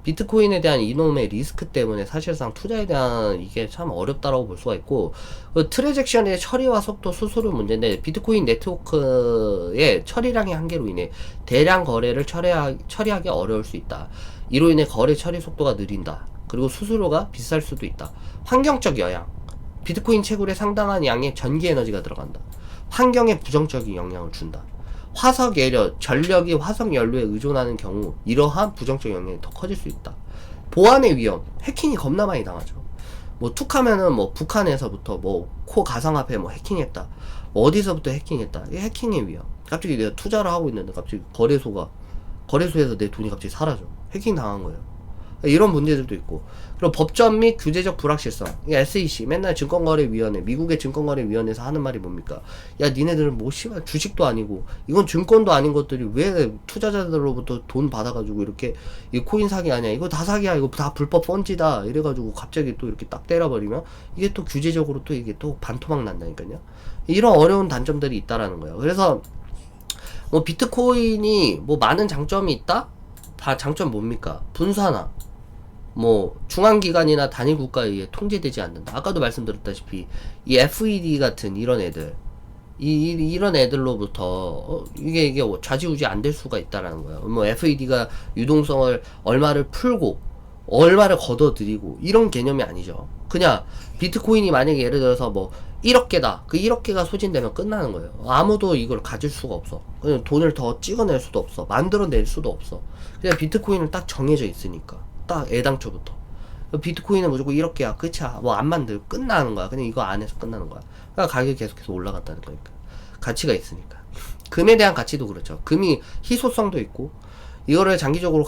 비트코인에 대한 이놈의 리스크 때문에 사실상 투자에 대한 이게 참 어렵다라고 볼 수가 있고 트랜잭션의 처리와 속도 수수료 문제인데 비트코인 네트워크의 처리량의 한계로 인해 대량 거래를 처리하기 어려울 수 있다. 이로 인해 거래 처리 속도가 느린다. 그리고 수수료가 비쌀 수도 있다. 환경적 영향. 비트코인 채굴에 상당한 양의 전기 에너지가 들어간다. 환경에 부정적인 영향을 준다. 화석 연료, 전력이 화석 연료에 의존하는 경우 이러한 부정적 영향이 더 커질 수 있다. 보안의 위험, 해킹이 겁나 많이 당하죠. 뭐 툭하면은 뭐 북한에서부터 뭐 코 가상화폐 뭐 해킹했다. 뭐 어디서부터 해킹했다. 이 해킹의 위험. 갑자기 내가 투자를 하고 있는데 갑자기 거래소에서 내 돈이 갑자기 사라져. 해킹 당한 거예요. 이런 문제들도 있고. 그리고 법적 및 규제적 불확실성. SEC 맨날 증권거래위원회, 미국의 증권거래위원회에서 하는 말이 뭡니까? 야 니네들은 뭐 씨발 주식도 아니고 이건 증권도 아닌 것들이 왜 투자자들로부터 돈 받아가지고 이렇게 이 코인 사기 아니야? 이거 다 사기야. 이거 다 불법 펀지다. 이래가지고 갑자기 또 이렇게 딱 때려버리면 이게 또 규제적으로 또 이게 또 반토막 난다니까요. 이런 어려운 단점들이 있다라는 거예요. 그래서 뭐 비트코인이 뭐 많은 장점이 있다? 다 장점 뭡니까? 분산화. 뭐 중앙기관이나 단일 국가에 의해 통제되지 않는다. 아까도 말씀드렸다시피 이 FED 같은 이런 애들 이런 애들로부터 이게 좌지우지 안 될 수가 있다라는 거예요. 뭐 FED가 유동성을 얼마를 풀고 얼마를 걷어들이고 이런 개념이 아니죠. 그냥 비트코인이 만약에 예를 들어서 뭐 1억 개다. 그 1억 개가 소진되면 끝나는 거예요. 아무도 이걸 가질 수가 없어. 그냥 돈을 더 찍어낼 수도 없어. 만들어낼 수도 없어. 그냥 비트코인은 딱 정해져 있으니까. 딱 애당초부터. 비트코인은 무조건 1억 개야. 끝이야. 뭐 안 만들고 끝나는 거야. 그냥 이거 안에서 끝나는 거야. 그러니까 가격이 계속해서 올라간다는 거니까. 가치가 있으니까. 금에 대한 가치도 그렇죠. 금이 희소성도 있고 이거를 장기적으로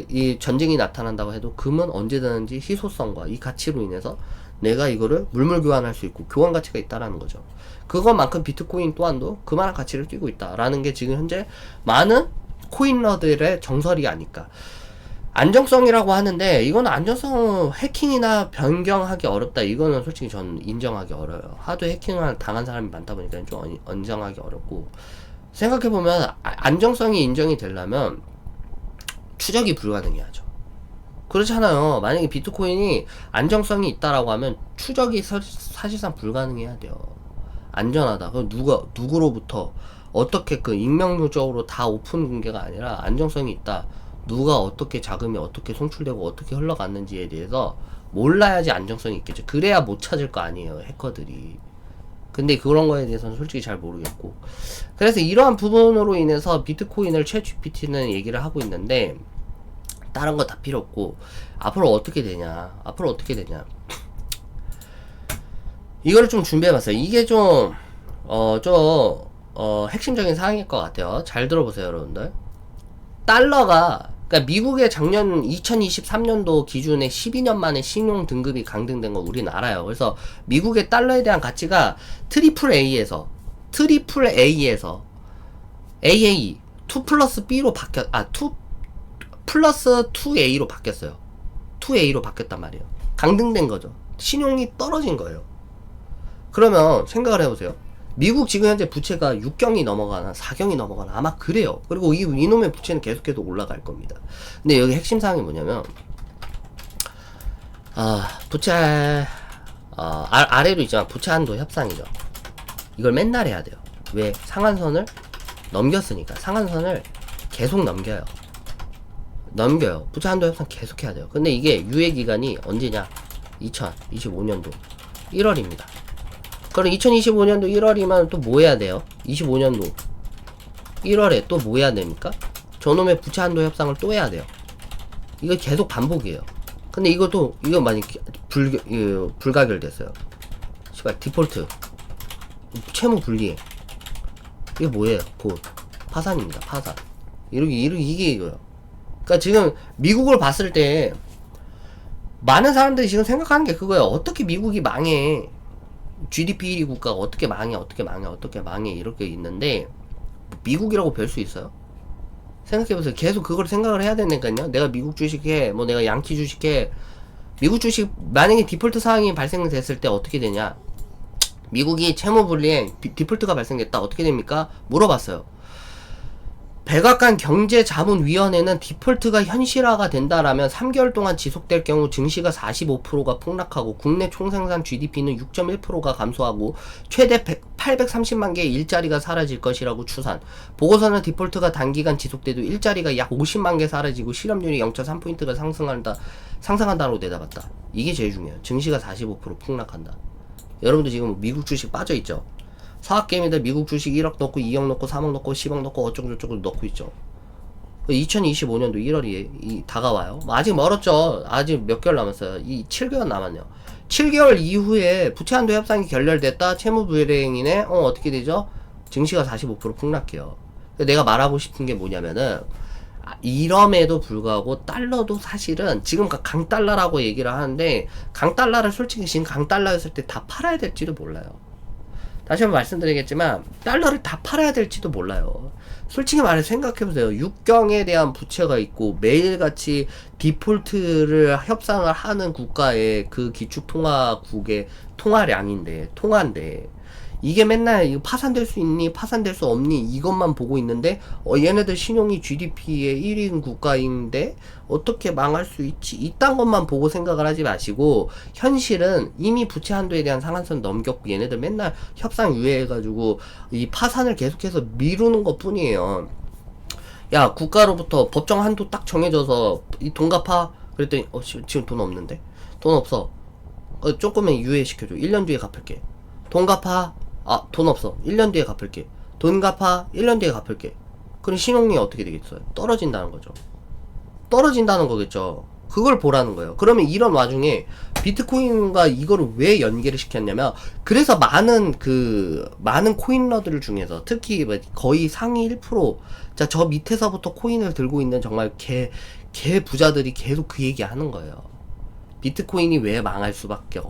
이 전쟁이 나타난다고 해도 금은 언제든지 희소성과 이 가치로 인해서 내가 이거를 물물 교환할 수 있고 교환 가치가 있다라는 거죠. 그것만큼 비트코인 또한도 그만한 가치를 띠고 있다라는 게 지금 현재 많은 코인러들의 정설이 아닐까. 안정성이라고 하는데 이거는 안정성 해킹이나 변경하기 어렵다. 이거는 솔직히 저는 인정하기 어려워요. 하도 해킹을 당한 사람이 많다 보니까 좀 인정하기 어렵고 생각해보면 안정성이 인정이 되려면 추적이 불가능해야죠. 그렇잖아요. 만약에 비트코인이 안정성이 있다라고 하면 추적이 사실상 불가능해야 돼요. 안전하다. 그럼 누구로부터 어떻게 익명적으로 다 오픈 공개가 아니라 안정성이 있다. 누가 어떻게 자금이 어떻게 송출되고 어떻게 흘러갔는지에 대해서 몰라야지 안정성이 있겠죠. 그래야 못 찾을 거 아니에요, 해커들이. 근데 그런 거에 대해서는 솔직히 잘 모르겠고. 그래서 이러한 부분으로 인해서 비트코인을 챗GPT는 얘기를 하고 있는데, 다른 거 다 필요 없고, 앞으로 어떻게 되냐. 이거를 좀 준비해봤어요. 이게 핵심적인 사항일 것 같아요. 잘 들어보세요, 여러분들. 달러가, 그러니까 미국의 작년 2023년도 기준에 12년 만에 신용 등급이 강등된 거 우리는 알아요. 그래서 미국의 달러에 대한 가치가 AA에서 AA 2 플러스 B로 바뀌었, 2 플러스 2A로 바뀌었어요. 2A로 바뀌었단 말이에요. 강등된 거죠. 신용이 떨어진 거예요. 그러면 생각을 해보세요. 미국 지금 현재 부채가 6경이 넘어가나 4경이 넘어가나 아마 그래요. 그리고 이놈의 부채는 계속해서 올라갈 겁니다. 근데 여기 핵심 사항이 뭐냐면, 부채, 아래로 있잖아. 부채 한도 협상이죠. 이걸 맨날 해야 돼요. 왜? 상한선을 넘겼으니까. 상한선을 계속 넘겨요. 부채 한도 협상 계속 해야 돼요. 근데 이게 유예 기간이 언제냐? 2025년도 1월입니다. 그럼 2025년도 1월이면 또 뭐 해야 돼요? 25년도 1월에 또 뭐 해야 됩니까? 저놈의 부채 한도 협상을 또 해야 돼요. 이거 계속 반복이에요. 근데 이거 많이 불가결됐어요. 시발, 디폴트. 채무 불이행. 이게 뭐예요? 곧. 파산입니다, 파산. 이게 이거예요. 그러니까 지금 미국을 봤을 때, 많은 사람들이 지금 생각하는 게 그거예요. 어떻게 미국이 망해. GDP 1위 국가가 어떻게 망해 이렇게 있는데, 미국이라고 별 수 있어요? 생각해보세요. 계속 그걸 생각을 해야 되니까요. 내가 미국 주식해, 내가 양키 주식해. 미국 주식 만약에 디폴트 사항이 발생됐을 때 어떻게 되냐? 미국이 채무불이행 디폴트가 발생됐다. 어떻게 됩니까? 물어봤어요. 백악관 경제자문위원회는 디폴트가 현실화가 된다라면 3개월 동안 지속될 경우 증시가 45%가 폭락하고 국내 총생산 GDP는 6.1%가 감소하고 최대 830만 개의 일자리가 사라질 것이라고 추산. 보고서는 디폴트가 단기간 지속돼도 일자리가 약 50만 개 사라지고 실업률이 0.3포인트가 상승한다고 내다봤다. 이게 제일 중요해요. 증시가 45% 폭락한다. 여러분도 지금 미국 주식 빠져있죠? 사학개미들 미국 주식 1억 넣고 2억 넣고 3억 넣고 10억 넣고 어쩌고저쩌고 넣고 있죠. 2025년도 1월이 다가와요. 아직 멀었죠. 아직 몇 개월 남았어요. 7개월 남았네요. 7개월 이후에 부채 한도 협상이 결렬됐다. 채무 불이행이네. 어떻게 되죠? 증시가 45% 폭락해요. 내가 말하고 싶은 게 뭐냐면은, 이럼에도 불구하고 달러도 사실은 지금 강달러라고 얘기를 하는데, 강달러를 솔직히 지금 강달러였을 때 다 팔아야 될지도 몰라요. 다시 한번 말씀드리겠지만 달러를 다 팔아야 될지도 몰라요. 솔직히 말해서 생각해보세요. 6경에 대한 부채가 있고 매일같이 디폴트를 협상을 하는 국가의 그 기축통화국의 통화인데 이게 맨날 이거 파산될 수 있니 파산될 수 없니 이것만 보고 있는데 얘네들 신용이 GDP의 1위인 국가인데 어떻게 망할 수 있지 이딴 것만 보고 생각을 하지 마시고 현실은 이미 부채 한도에 대한 상한선 넘겼고 얘네들 맨날 협상 유예해가지고 이 파산을 계속해서 미루는 것 뿐이에요. 야 국가로부터 법정 한도 딱 정해져서 이 돈 갚아 그랬더니 지금 돈 없는데 돈 없어 조금만 유예시켜줘 1년 뒤에 갚을게 돈 갚아 돈 없어 1년 뒤에 갚을게 돈 갚아 1년 뒤에 갚을게 그럼 신용이 어떻게 되겠어요? 떨어진다는 거죠. 떨어진다는 거겠죠. 그걸 보라는 거예요. 그러면 이런 와중에 비트코인과 이거를 왜 연계를 시켰냐면 그래서 많은 코인러들 중에서 특히 거의 상위 1% 자, 저 밑에서부터 코인을 들고 있는 정말 개 부자들이 계속 그 얘기 하는 거예요. 비트코인이 왜 망할 수밖에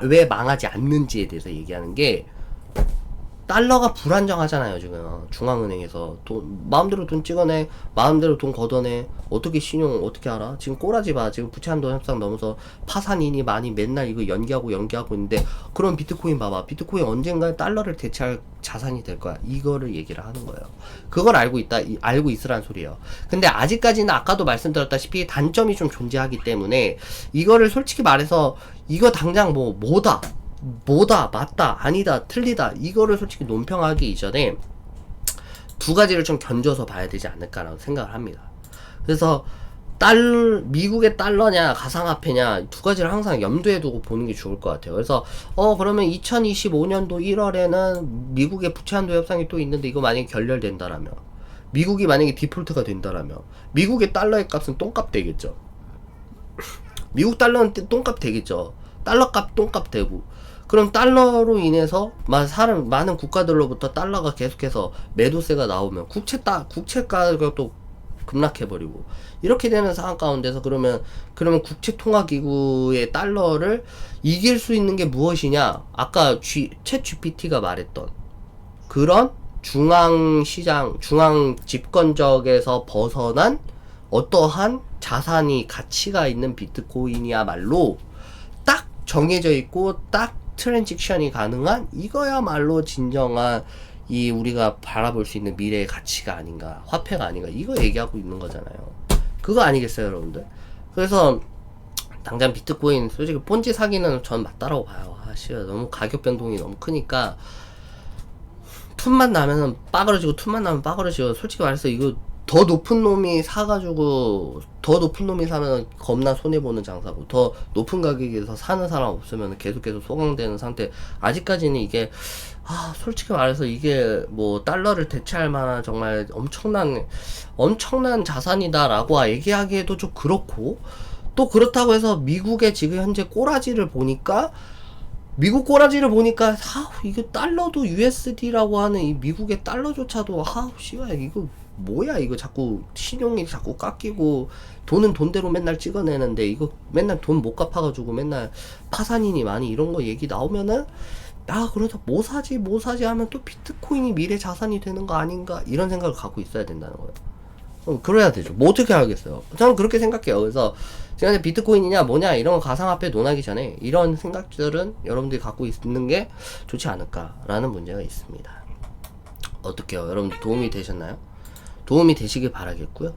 왜 망하지 않는지에 대해서 얘기하는 게 달러가 불안정하잖아요. 지금 중앙은행에서 마음대로 돈 찍어내 마음대로 돈 걷어내 어떻게 신용 어떻게 알아? 지금 꼬라지 봐. 지금 부채 한도 협상 넘어서 파산이니 많이 맨날 이거 연기하고 있는데 그럼 비트코인 봐봐. 비트코인 언젠가 달러를 대체할 자산이 될 거야. 이거를 얘기를 하는 거예요. 그걸 알고 있으란 소리예요. 근데 아직까지는 아까도 말씀드렸다시피 단점이 좀 존재하기 때문에 이거를 솔직히 말해서 이거 당장 뭐다 맞다 아니다 틀리다 이거를 솔직히 논평하기 이전에 두 가지를 좀 견줘서 봐야 되지 않을까라고 생각을 합니다. 그래서 미국의 달러냐 가상화폐냐 두 가지를 항상 염두에 두고 보는 게 좋을 것 같아요. 그래서 그러면 2025년도 1월에는 미국의 부채 한도 협상이 또 있는데 이거 만약에 결렬된다라면, 미국이 만약에 디폴트가 된다라면 미국의 달러의 값은 똥값 되겠죠. 미국 달러는 똥값 되겠죠. 달러 값 똥값 되고, 그럼 달러로 인해서 많은 국가들로부터 달러가 계속해서 매도세가 나오면 국채가가 또 급락해버리고, 이렇게 되는 상황 가운데서 그러면 국제통화기구의 달러를 이길 수 있는 게 무엇이냐? 아까 챗 GPT가 말했던 그런 중앙시장, 중앙 집권적에서 벗어난 어떠한 자산이 가치가 있는 비트코인이야말로 딱 정해져 있고 딱 트랜지션이 가능한, 이거야말로 진정한 이 우리가 바라볼 수 있는 미래의 가치가 아닌가, 화폐가 아닌가, 이거 얘기하고 있는 거잖아요. 그거 아니겠어요, 여러분들? 그래서 당장 비트코인 솔직히 본지 사기는 전 맞다라고 봐요. 너무 가격 변동이 너무 크니까 틈만 나면은 빠그러지고, 틈만 나면 빠그러지고. 솔직히 말해서 이거 더 높은 놈이 사가지고 더 높은 놈이 사면 겁나 손해보는 장사고, 더 높은 가격에서 사는 사람 없으면 계속해서 소강되는 상태. 아직까지는 이게 솔직히 말해서 이게 뭐 달러를 대체할 만한 정말 엄청난 자산이다라고 얘기하기에도 좀 그렇고, 또 그렇다고 해서 미국의 지금 현재 꼬라지를 보니까 이게 달러도 USD라고 하는 이 미국의 달러조차도 씨발 이거 뭐야, 이거 자꾸 신용이 자꾸 깎이고 돈은 돈대로 맨날 찍어내는데 이거 맨날 돈 못 갚아가지고 맨날 파산이니 많이 이런 거 얘기 나오면은, 그래서 뭐 사지 하면 또 비트코인이 미래 자산이 되는 거 아닌가, 이런 생각을 갖고 있어야 된다는 거예요. 그래야 되죠. 뭐 어떻게 하겠어요. 저는 그렇게 생각해요. 그래서 지금 비트코인이냐 뭐냐 이런 거 가상화폐 논하기 전에 이런 생각들은 여러분들이 갖고 있는 게 좋지 않을까라는 문제가 있습니다. 어떻게요? 여러분들 도움이 되셨나요? 도움이 되시길 바라겠고요.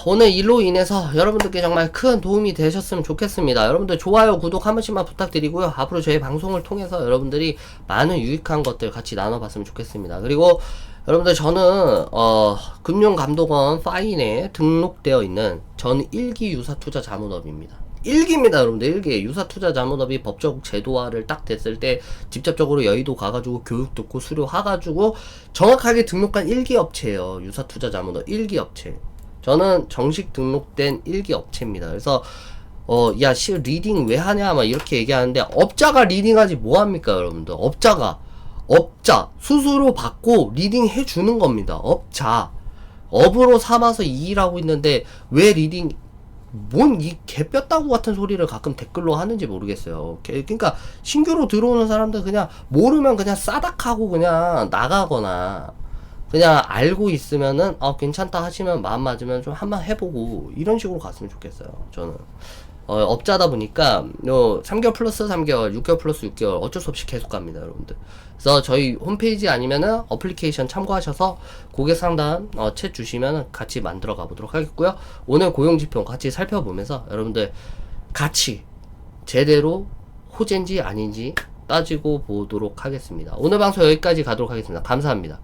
오늘 일로 인해서 여러분들께 정말 큰 도움이 되셨으면 좋겠습니다. 여러분들 좋아요, 구독 한 번씩만 부탁드리고요. 앞으로 저희 방송을 통해서 여러분들이 많은 유익한 것들 같이 나눠봤으면 좋겠습니다. 그리고 여러분들, 저는 금융감독원 파인에 등록되어 있는 저는 1기 유사투자자문업입니다. 1기입니다, 여러분들. 1기 유사투자자문업이 법적 제도화를 딱 됐을 때 직접적으로 여의도 가가지고 교육 듣고 수료해가지고 정확하게 등록한 1기 업체예요. 유사투자자문업 1기 업체. 저는 정식 등록된 1기 업체입니다. 그래서 리딩 왜 하냐 막 이렇게 얘기하는데, 업자가 리딩하지 뭐합니까, 여러분들? 업자 수수료 받고 리딩 해주는 겁니다. 업으로 삼아서 이 일하고 있는데 왜 리딩, 뭔 이 개뼈다구 같은 소리를 가끔 댓글로 하는지 모르겠어요. 그러니까 신규로 들어오는 사람들 그냥 모르면 그냥 싸닥하고 그냥 나가거나, 그냥 알고 있으면은 괜찮다 하시면 마음 맞으면 좀 한번 해보고 이런 식으로 갔으면 좋겠어요. 저는 업자다 보니까 3개월 플러스 3개월, 6개월 플러스 6개월 어쩔 수 없이 계속 갑니다, 여러분들. 그래서 저희 홈페이지 아니면은 어플리케이션 참고하셔서 고객 상담 챗 주시면은 같이 만들어 가보도록 하겠고요. 오늘 고용지표 같이 살펴보면서 여러분들 같이 제대로 호재인지 아닌지 따지고 보도록 하겠습니다. 오늘 방송 여기까지 가도록 하겠습니다. 감사합니다.